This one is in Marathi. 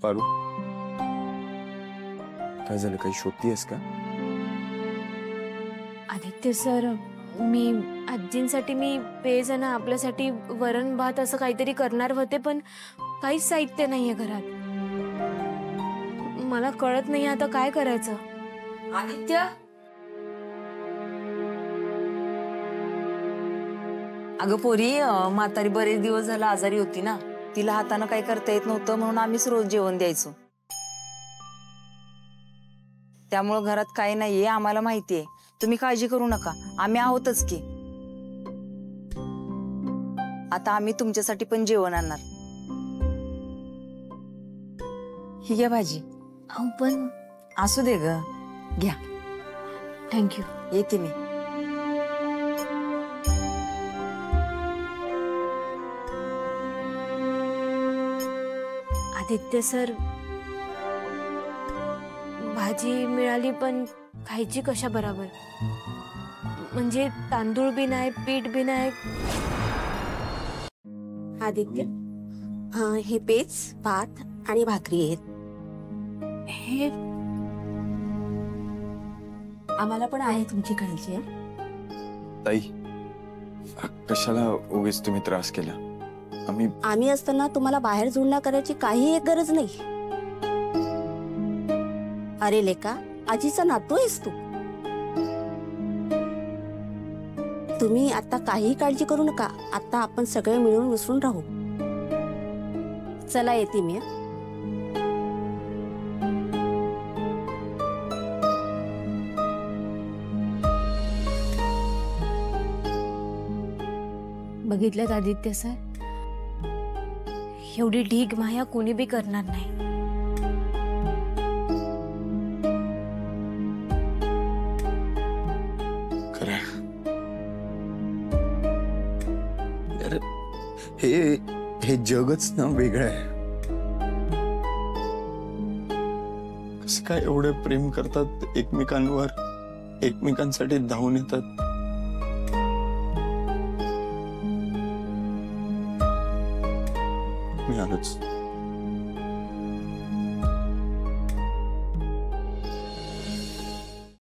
पारू, काय झालं? काही शोधतीयस का? आदित्य सर, मी आजींसाठी मी पेज आणि आपल्यासाठी वरण भात असं काहीतरी करणार होते, पण काहीच साहित्य नाहीये घरात. मला कळत नाही आता काय करायचं. आदित्य, अगं पोरी, म्हातारी बरेच दिवस झाला आजारी होती ना, तिला हाताने काही करता येत नव्हतं म्हणून आम्हीच रोज जेवण द्यायचो. त्यामुळे घरात काही नाहीये आम्हाला माहितीये. तुम्ही काळजी करू नका, आम्ही आहोतच की. आता आम्ही तुमच्यासाठी पण जेवण आणणार. ही घ्या भाजी. अहो पण असू दे ग, घ्या. थँक्यू. येते मी. आदित्य सर, भाजी मिळाली पण खायची कशा बरोबर? म्हणजे तांदूळ बी नाही, पीठ बी नाही. आदित्य, हे पेज, भात आणि भाकरी आहेत. हे आम्हाला पण आहे तुमची काळजी. ताई, कशाला उगीच तुम्ही त्रास केला? आम्ही असताना तुम्हाला बाहेर जुळणा करायची काही एक गरज नाही. अरे लेका, आजीचा नातू आहेस तू. तुम्ही आता काही काळजी करू नका. आता आपण सगळे मिळून मिसळून राहू. चला, येते मी. बघितलं आदित्य सर, एवढी ढीग माया कोणी बी करणार नाही. खरं हे जगच ना वेगळं आहे. कसं काय एवढे प्रेम करतात एकमेकांवर, एकमेकांसाठी धावून येतात. मी आलोच.